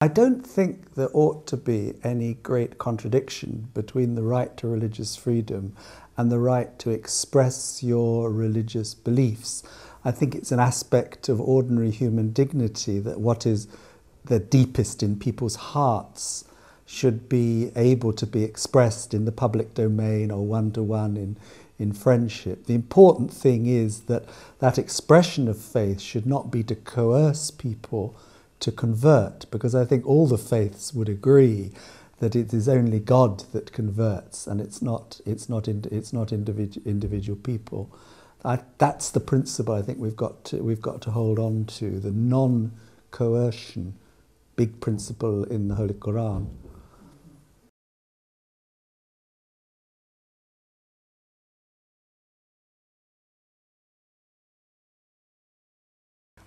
I don't think there ought to be any great contradiction between the right to religious freedom and the right to express your religious beliefs. I think it's an aspect of ordinary human dignity that what is the deepest in people's hearts should be able to be expressed in the public domain or one-to-one in friendship. The important thing is that that expression of faith should not be to coerce people to convert, because I think all the faiths would agree that it is only God that converts, and it's not individual people. That's the principle I think we've got to hold on to, the non-coercion, big principle in the Holy Quran.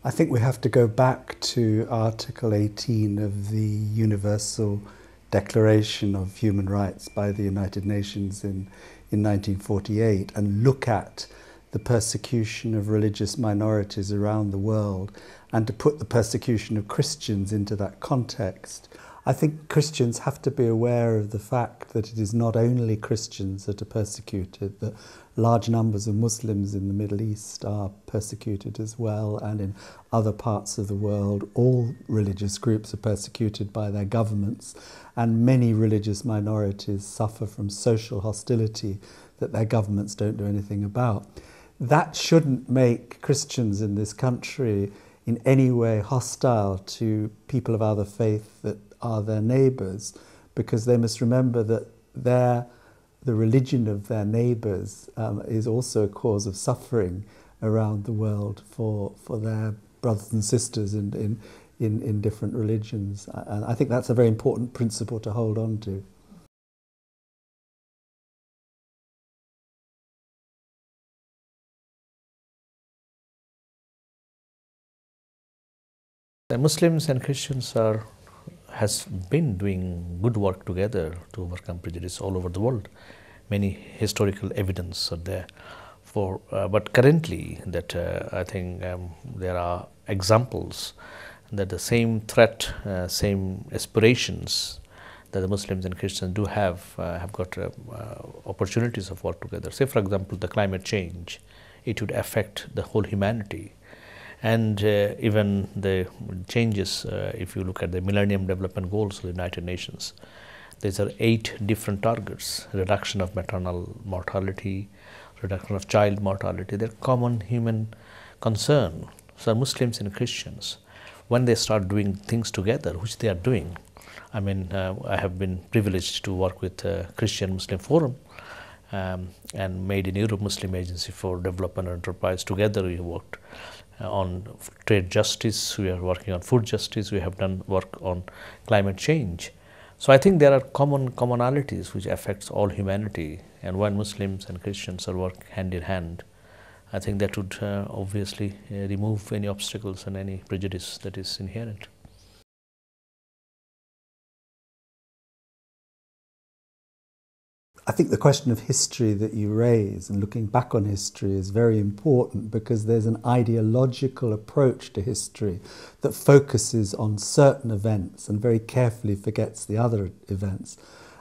I think we have to go back to Article 18 of the Universal Declaration of Human Rights by the United Nations in 1948 and look at the persecution of religious minorities around the world, and to put the persecution of Christians into that context. I think Christians have to be aware of the fact that it is not only Christians that are persecuted, that large numbers of Muslims in the Middle East are persecuted as well, and in other parts of the world all religious groups are persecuted by their governments, and many religious minorities suffer from social hostility that their governments don't do anything about. That shouldn't make Christians in this country in any way hostile to people of other faith that are their neighbours, because they must remember that the religion of their neighbours is also a cause of suffering around the world for their brothers and sisters in different religions. And I think that's a very important principle to hold on to. The Muslims and Christians has been doing good work together to overcome prejudice all over the world. Many historical evidence are there for, but currently that I think there are examples that the same threat, same aspirations that the Muslims and Christians do have got opportunities of work together. Say for example the climate change, it would affect the whole humanity. And even the changes, if you look at the Millennium Development Goals of the United Nations, these are 8 different targets: reduction of maternal mortality, reduction of child mortality. They're common human concern. So Muslims and Christians, when they start doing things together, which they are doing, I mean, I have been privileged to work with Christian Muslim Forum and Made in Europe Muslim Agency for Development and Enterprise. Together we worked on trade justice, we are working on food justice, we have done work on climate change. So I think there are commonalities which affects all humanity, and when Muslims and Christians are work hand in hand, I think that would obviously remove any obstacles and any prejudice that is inherent. I think the question of history that you raise and looking back on history is very important, because there's an ideological approach to history that focuses on certain events and very carefully forgets the other events.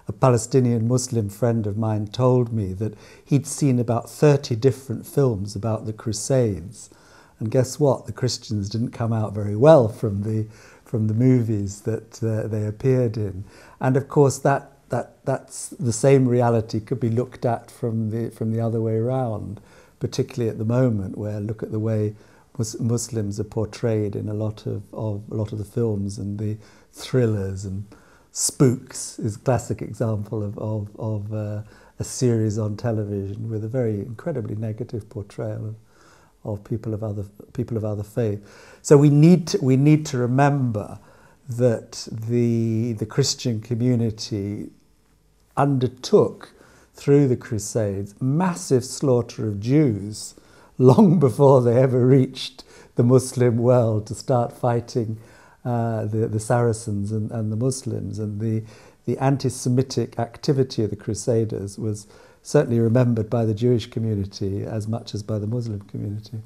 A Palestinian Muslim friend of mine told me that he'd seen about 30 different films about the Crusades, and guess what? The Christians didn't come out very well from the movies that they appeared in. And of course that's the same reality could be looked at from the other way around, particularly at the moment, where look at the way Muslims are portrayed in a lot of the films, and the thrillers, and Spooks is a classic example of a series on television with a very incredibly negative portrayal of people of other faith. So we need to remember that the Christian community undertook through the Crusades massive slaughter of Jews long before they ever reached the Muslim world to start fighting the Saracens and the Muslims. And the anti-Semitic activity of the Crusaders was certainly remembered by the Jewish community as much as by the Muslim community.